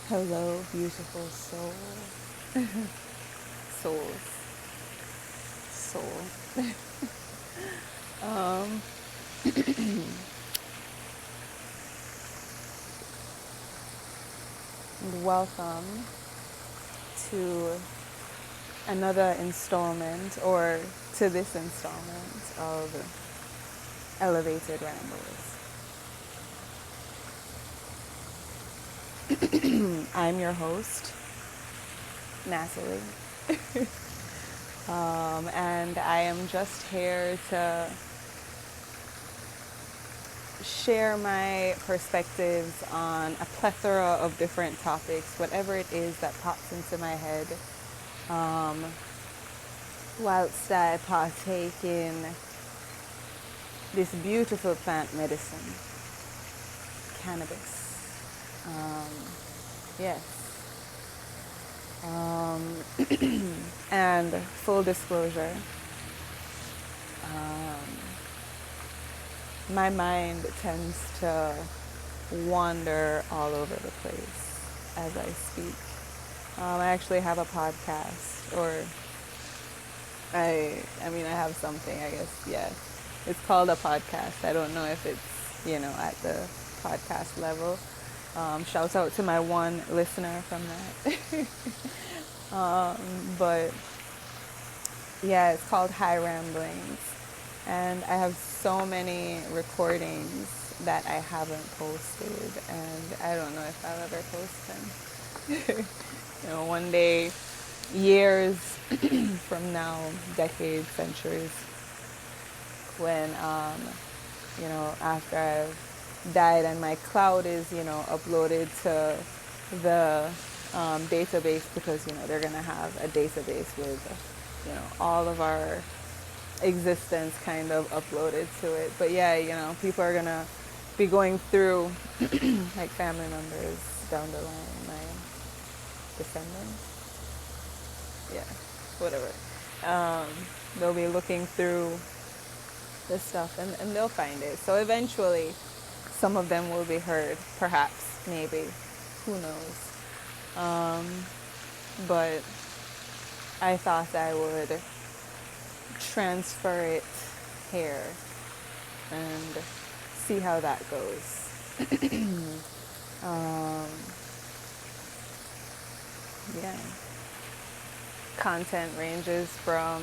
Hello, beautiful soul. Souls. Soul. Um, and welcome to another installment, or to this installment of Elevated Rambles. I'm your host, Natalie. And I am just here to share my perspectives on a plethora of different topics, whatever it is that pops into my head, whilst I partake in this beautiful plant medicine, cannabis. Yes. And full disclosure, my mind tends to wander all over the place as I speak. I actually have a podcast, or I mean, I have something, I guess, yeah. It's called a podcast. I don't know if it's, at the podcast level. Shout out to my one listener from that. But yeah, it's called High Ramblings. And I have so many recordings that I haven't posted, and I don't know if I'll ever post them. One day, years from now, decades, centuries, when, after I've died and my cloud is, uploaded to the database, because, they're going to have a database with, all of our existence kind of uploaded to it. But yeah, people are going to be going through, like family members down the line, my descendants. Yeah, whatever. They'll be looking through this stuff, and they'll find it. So eventually, some of them will be heard, perhaps, maybe, who knows. But I thought I would transfer it here and see how that goes. Yeah. Content ranges from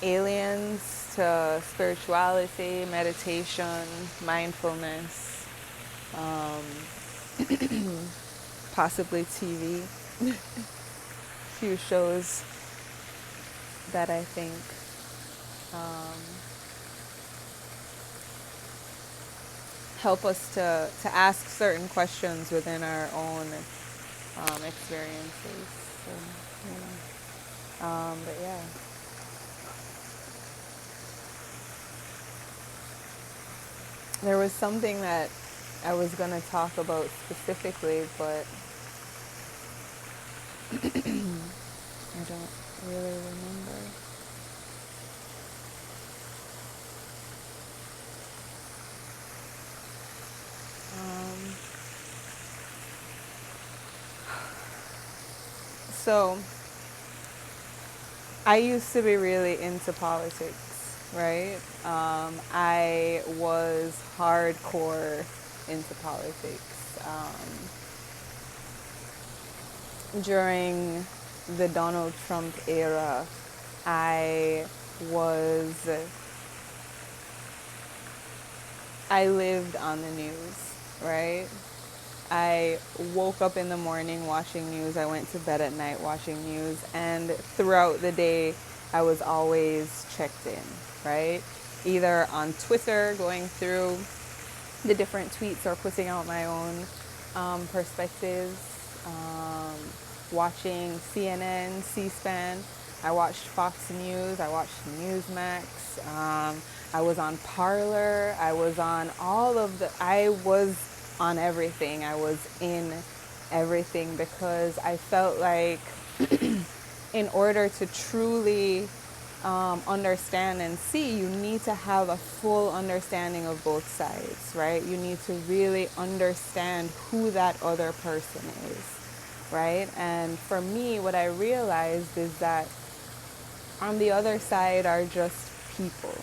aliens to spirituality, meditation, mindfulness, possibly TV. Few shows that I think help us to ask certain questions within our own experiences. So, but yeah. There was something that I was going to talk about specifically, but I don't really remember. So, I used to be really into politics, right? I was hardcore into politics. During the Donald Trump era, I lived on the news, right? I woke up in the morning watching news. I went to bed at night watching news. And throughout the day, I was always checked in, right? Either on Twitter, going through the different tweets, or putting out my own perspectives, watching CNN, C-SPAN. I watched Fox News. I watched Newsmax. I was on Parler. I was on I was on everything. I was in everything, because I felt like in order to truly understand and see, you need to have a full understanding of both sides, right? You need to really understand who that other person is, right? And for me, what I realized is that on the other side are just people,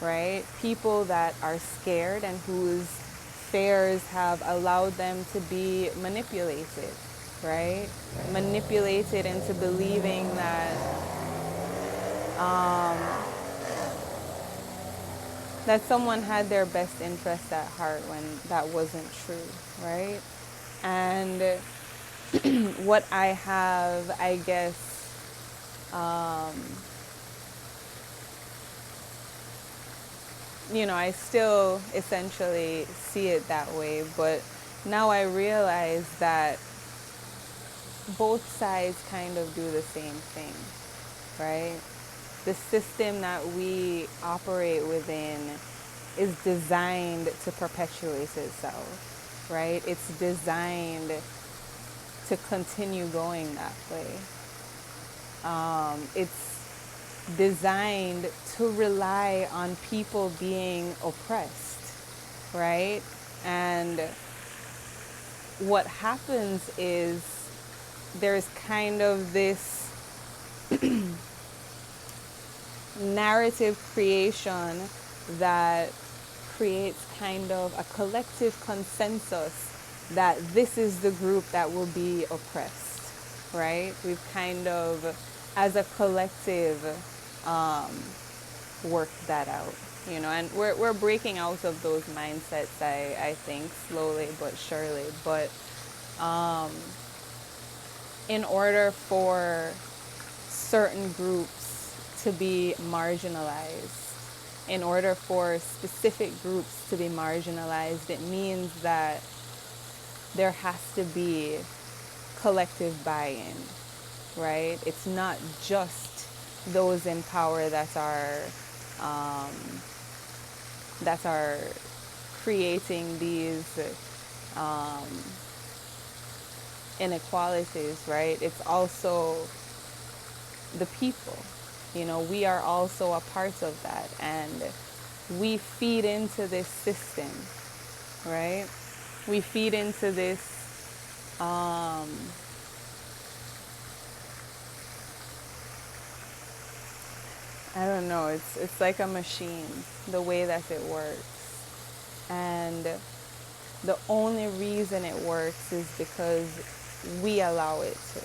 right? People that are scared and whose fears have allowed them to be manipulated, right? Manipulated into believing that someone had their best interests at heart when that wasn't true, right? And what I have, I guess, I still essentially see it that way, but now I realize that both sides kind of do the same thing, right? The system that we operate within is designed to perpetuate itself, right? It's designed to continue going that way. It's designed to rely on people being oppressed, right? And what happens is there's kind of this narrative creation that creates kind of a collective consensus that this is the group that will be oppressed, right? We've kind of, as a collective, worked that out, and we're breaking out of those mindsets, I think, slowly but surely. But in order for certain groups to be marginalized, in order for specific groups to be marginalized, it means that there has to be collective buy-in, right? It's not just those in power that are creating these inequalities, right? It's also the people. We are also a part of that, and we feed into this system, right? We feed into this I don't know, it's like a machine, the way that it works. And the only reason it works is because we allow it to,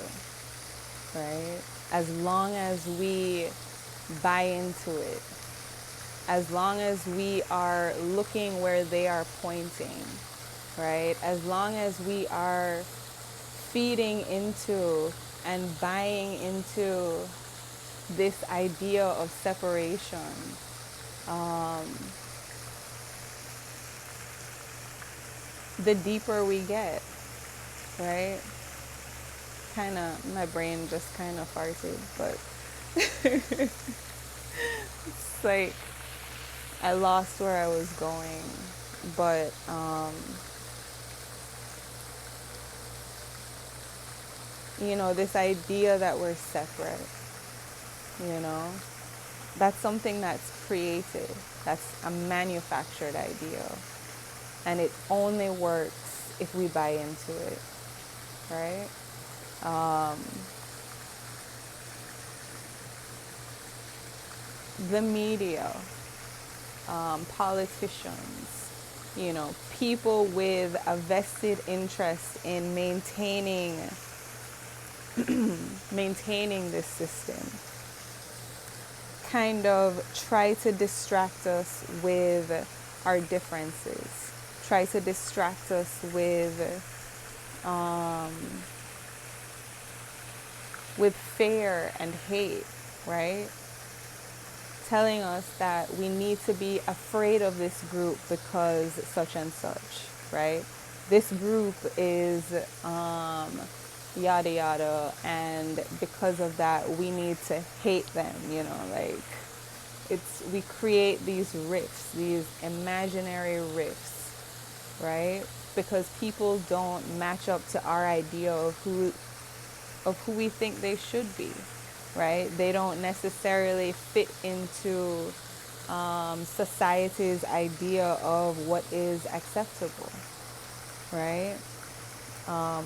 right? As long as we buy into it, as long as we are looking where they are pointing, right? As long as we are feeding into and buying into this idea of separation, the deeper we get, right? Kind of, my brain just kind of farted, but it's like I lost where I was going. But this idea that we're separate, that's something that's created. That's a manufactured idea. And it only works if we buy into it, right? The media, politicians, people with a vested interest in maintaining this system, kind of try to distract us with our differences, try to distract us with fear and hate, right? Telling us that we need to be afraid of this group because such and such, right? This group is yada yada, and because of that we need to hate them, we create these rifts, these imaginary rifts, right? Because people don't match up to our idea of who we think they should be, right? They don't necessarily fit into society's idea of what is acceptable, right?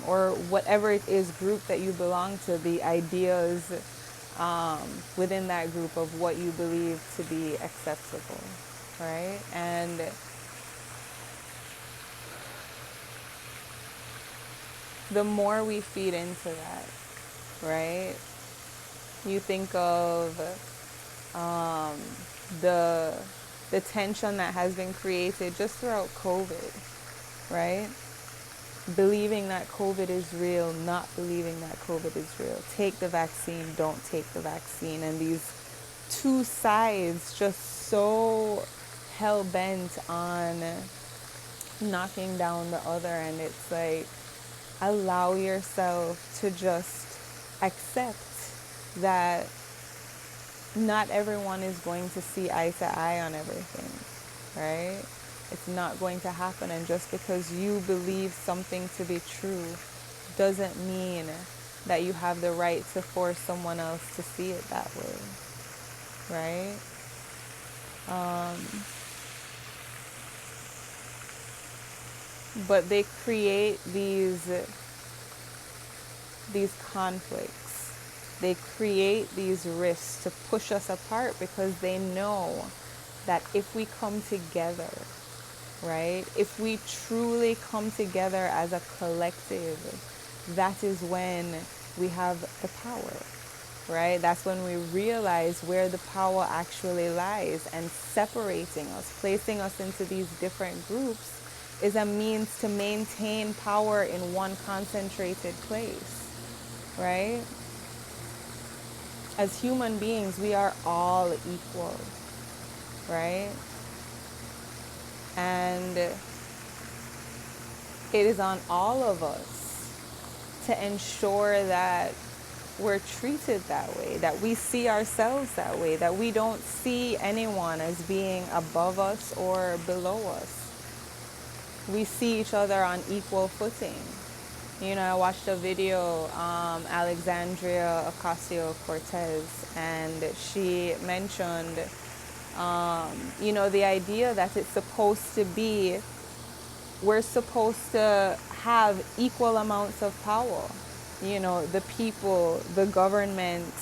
Or whatever it is group that you belong to, the ideas within that group of what you believe to be acceptable, right? And the more we feed into that, right? You think of the tension that has been created just throughout COVID, right? Believing that COVID is real, not believing that COVID is real. Take the vaccine, don't take the vaccine. And these two sides just so hell bent on knocking down the other. And it's like, allow yourself to just accept that not everyone is going to see eye to eye on everything, right? It's not going to happen. And just because you believe something to be true doesn't mean that you have the right to force someone else to see it that way, right? But they create these conflicts. They create these risks to push us apart because they know that if we come together, right? If we truly come together as a collective, that is when we have the power, right? That's when we realize where the power actually lies, and separating us, placing us into these different groups is a means to maintain power in one concentrated place, right? As human beings, we are all equal, right? And it is on all of us to ensure that we're treated that way, that we see ourselves that way, that we don't see anyone as being above us or below us. We see each other on equal footing. You know, I watched a video, Alexandria Ocasio-Cortez, and she mentioned, you know, the idea that it's supposed to be, we're supposed to have equal amounts of power. You know, the people, the government,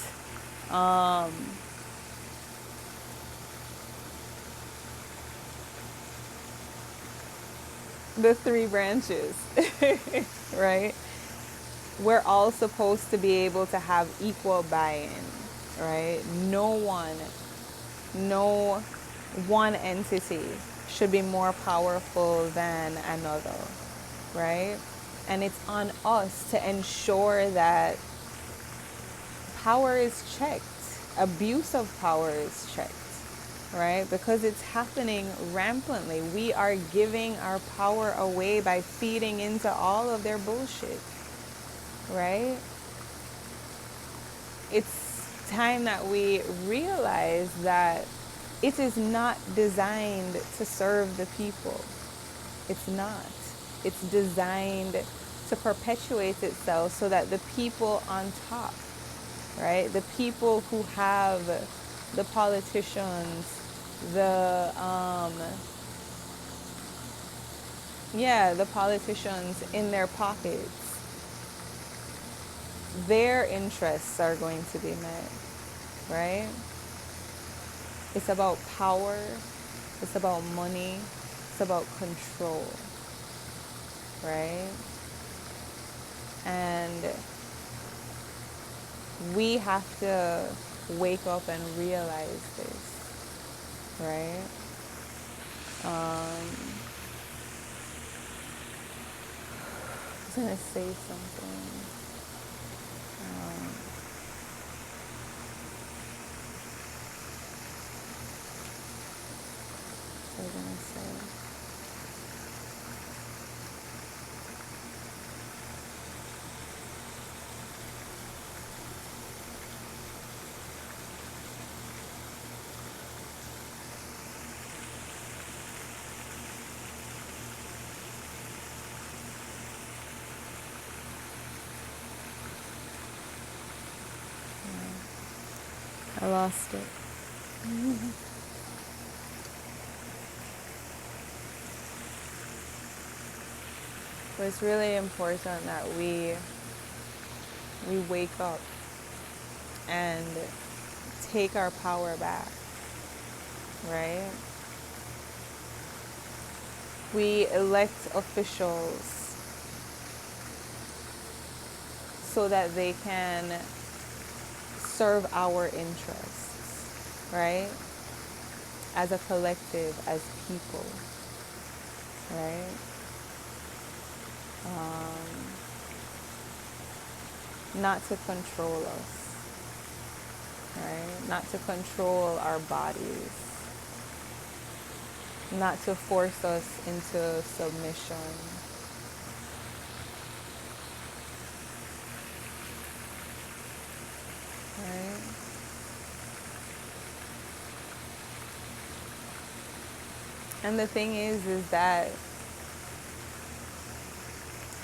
the three branches, right? We're all supposed to be able to have equal buy-in, right? No one entity should be more powerful than another, right? And it's on us to ensure that power is checked, abuse of power is checked, right? Because it's happening rampantly. We are giving our power away by feeding into all of their bullshit, right? It's time that we realize that it is not designed to serve the people. It's not. It's designed to perpetuate itself so that the people on top, right? The people who have the politicians, the politicians in their pockets, their interests are going to be met, right? It's about power, it's about money, it's about control, right? And we have to wake up and realize this, right? I was gonna say something. What was I gonna say? I lost it. But it's really important that we wake up and take our power back, right? We elect officials so that they can serve our interests, right? As a collective, as people, right? Not to control us, right? Not to control our bodies, not to force us into submission. Right? And the thing is that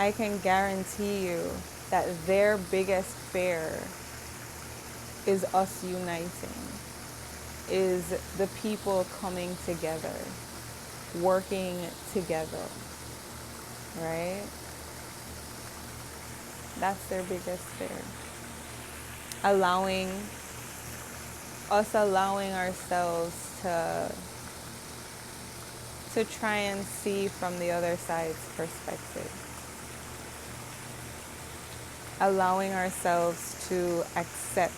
I can guarantee you that their biggest fear is us uniting, is the people coming together, working together, right? That's their biggest fear. Allowing ourselves to try and see from the other side's perspective. Allowing ourselves to accept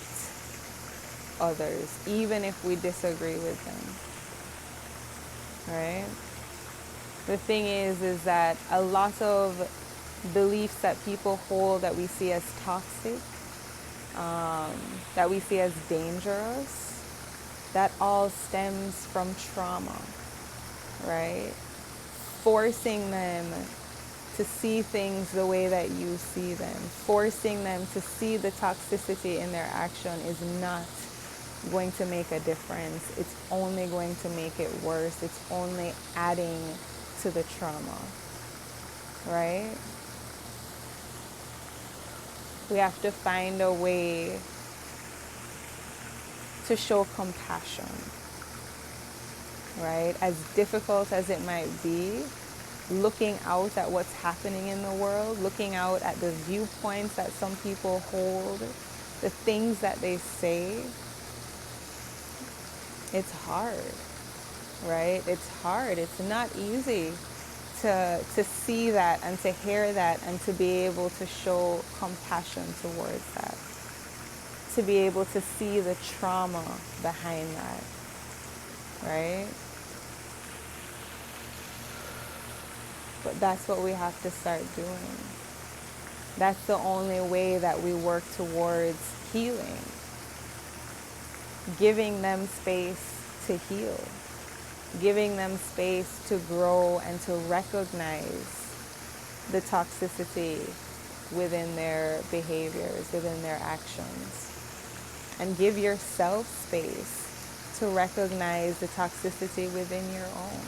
others, even if we disagree with them, right? The thing is that a lot of beliefs that people hold that we see as toxic, that we see as dangerous, that all stems from trauma, right? Forcing them to see things the way that you see them, forcing them to see the toxicity in their action is not going to make a difference. It's only going to make it worse. It's only adding to the trauma, right? We have to find a way to show compassion, right? As difficult as it might be, looking out at what's happening in the world, looking out at the viewpoints that some people hold, the things that they say, it's hard, right? It's hard. It's not easy to see that and to hear that and to be able to show compassion towards that, to be able to see the trauma behind that, right? But that's what we have to start doing. That's the only way that we work towards healing. Giving them space to heal. Giving them space to grow and to recognize the toxicity within their behaviors, within their actions. And give yourself space to recognize the toxicity within your own.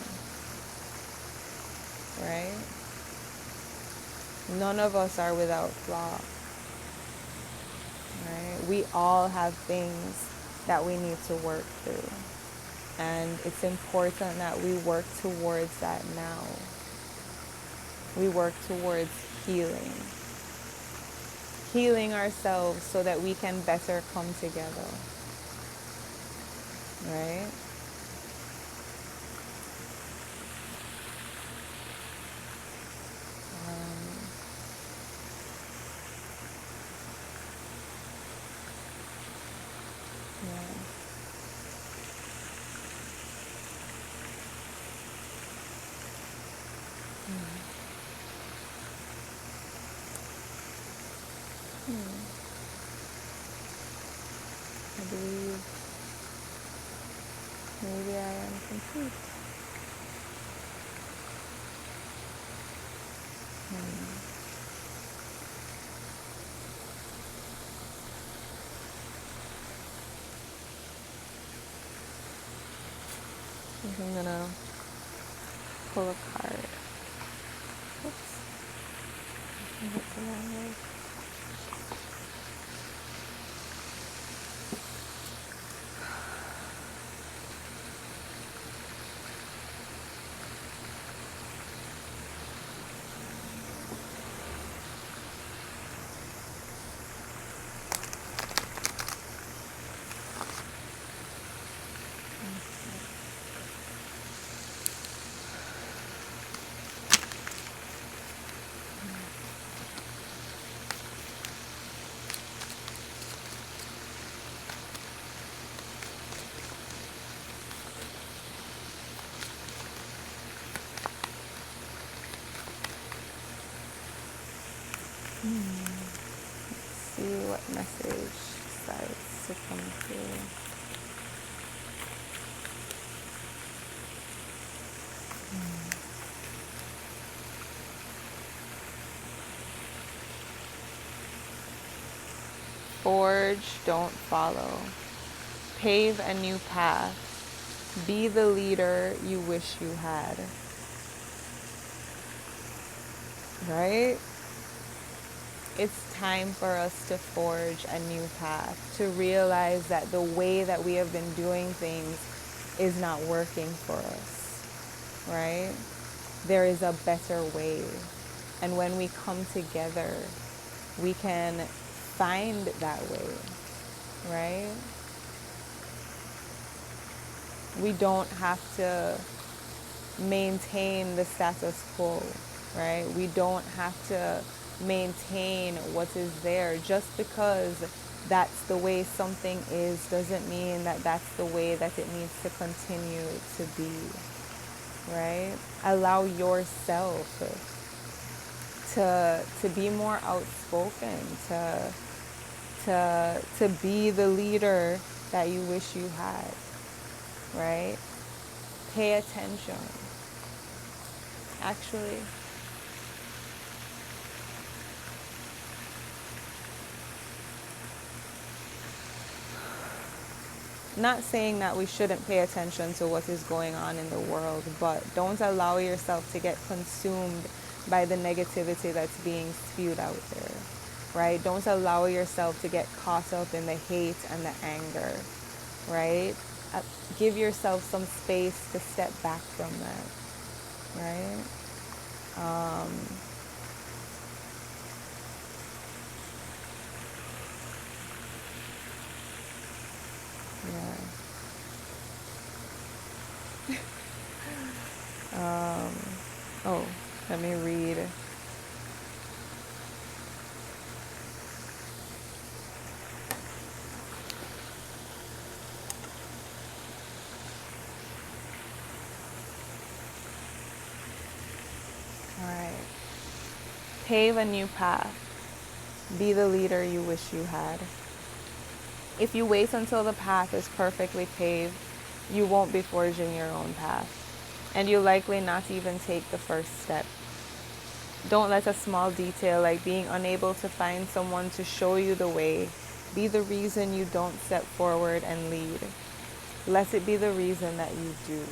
Right? None of us are without flaw. Right? We all have things that we need to work through. And it's important that we work towards that now. We work towards healing. Healing ourselves so that we can better come together. Right? I believe maybe I am complete. I think I'm gonna pull a card. Oops. I hit the wrong way. See what message decides to come through. Forge, don't follow. Pave a new path. Be the leader you wish you had. Right? It's time for us to forge a new path, to realize that the way that we have been doing things is not working for us, right? There is a better way. And when we come together, we can find that way, right? We don't have to maintain the status quo, right? We don't have to maintain what is there. Just because that's the way something is doesn't mean that that's the way that it needs to continue to be, right? Allow yourself to be more outspoken, to be the leader that you wish you had, right? Pay attention. Actually, not saying that we shouldn't pay attention to what is going on in the world, but don't allow yourself to get consumed by the negativity that's being spewed out there, right? Don't allow yourself to get caught up in the hate and the anger, right? Give yourself some space to step back from that, right? Yeah. Oh, let me read. All right. Pave a new path. Be the leader you wish you had. If you wait until the path is perfectly paved, you won't be forging your own path, and you'll likely not even take the first step. Don't let a small detail like being unable to find someone to show you the way be the reason you don't step forward and lead. Let it be the reason that you do.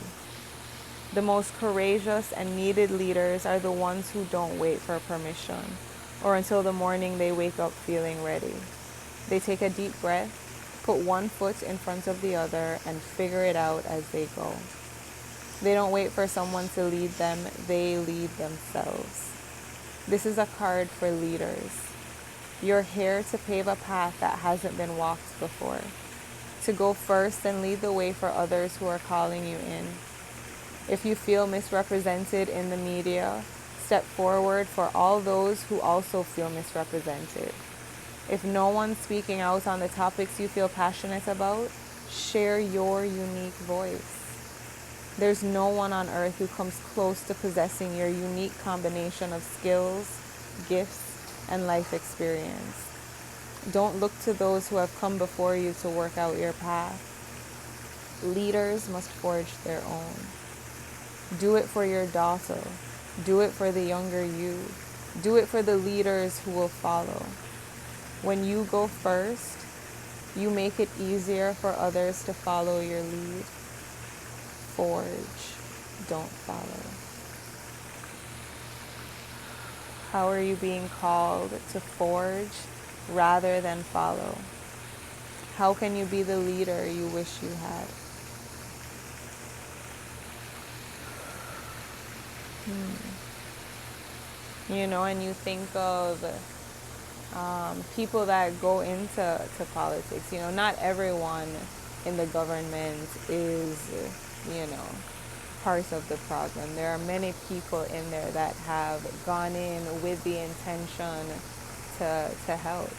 The most courageous and needed leaders are the ones who don't wait for permission or until the morning they wake up feeling ready. They take a deep breath, put one foot in front of the other, and figure it out as they go. They don't wait for someone to lead them, they lead themselves. This is a card for leaders. You're here to pave a path that hasn't been walked before, to go first and lead the way for others who are calling you in. If you feel misrepresented in the media, step forward for all those who also feel misrepresented. If no one's speaking out on the topics you feel passionate about, share your unique voice. There's no one on earth who comes close to possessing your unique combination of skills, gifts, and life experience. Don't look to those who have come before you to work out your path. Leaders must forge their own. Do it for your daughter. Do it for the younger you. Do it for the leaders who will follow. When you go first, you make it easier for others to follow your lead. Forge, don't follow. How are you being called to forge rather than follow? How can you be the leader you wish you had? You know, and you think of people that go into politics. You know, not everyone in the government is, part of the problem. There are many people in there that have gone in with the intention to help,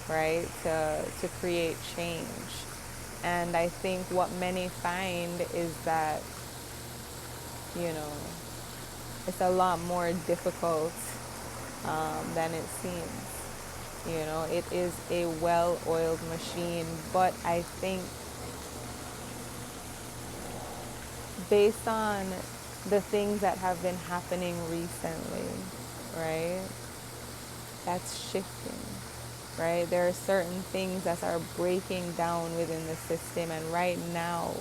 right? To create change. And I think what many find is that, it's a lot more difficult than it seems. You know, it is a well-oiled machine, but I think based on the things that have been happening recently, right, that's shifting, right? There are certain things that are breaking down within the system, and right now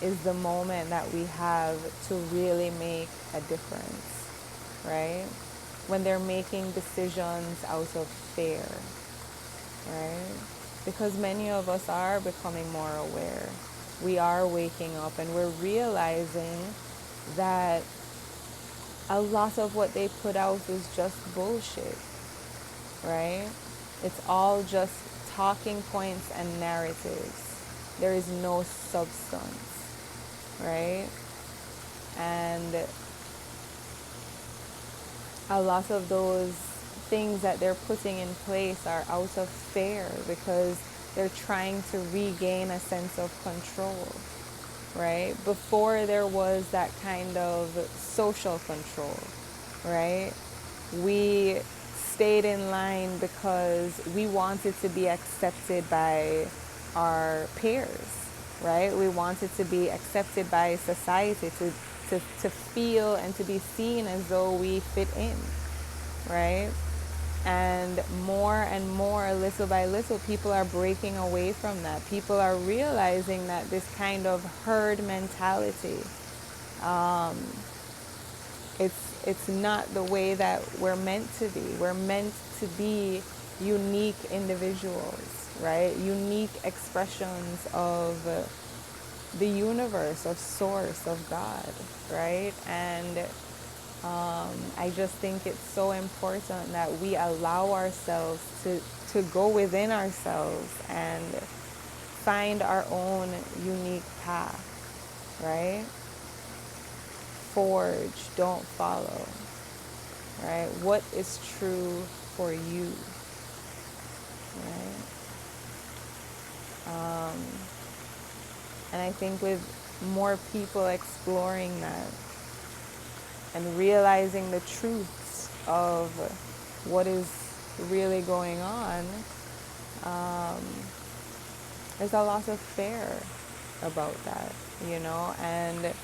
is the moment that we have to really make a difference, right? When they're making decisions out of fear, right? Because many of us are becoming more aware. We are waking up and we're realizing that a lot of what they put out is just bullshit, right? It's all just talking points and narratives. There is no substance, right? And a lot of those things that they're putting in place are out of fear because they're trying to regain a sense of control, right? Before there was that kind of social control, right? We stayed in line because we wanted to be accepted by our peers, right? We wanted to be accepted by society, to feel and to be seen as though we fit in, right? And more, little by little, people are breaking away from that. People are realizing that this kind of herd mentality, it's not the way that we're meant to be. We're meant to be unique individuals, right? Unique expressions of the universe, of source, of God, right? And I just think it's so important that we allow ourselves to go within ourselves and find our own unique path, right? Forge, don't follow, right? What is true for you, right? And I think with more people exploring that and realizing the truths of what is really going on, there's a lot of fear about that, you know, and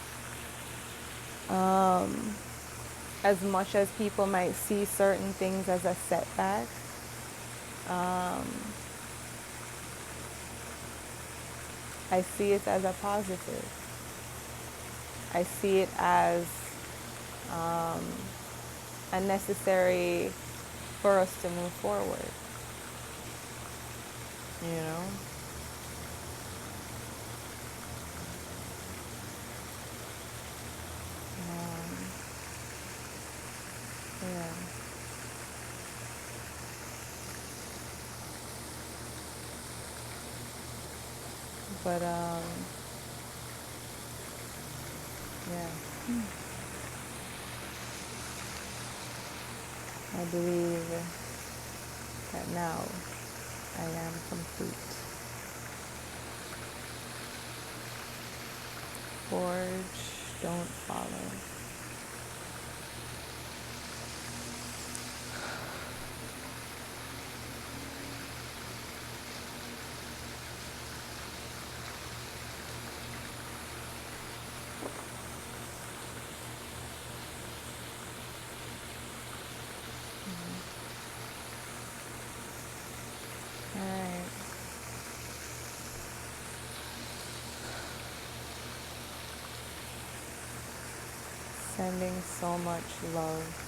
as much as people might see certain things as a setback, I see it as a positive. I see it as unnecessary for us to move forward, you know? Yeah. But, yeah. I believe that now I am complete. Forge, don't follow. All right. Sending so much love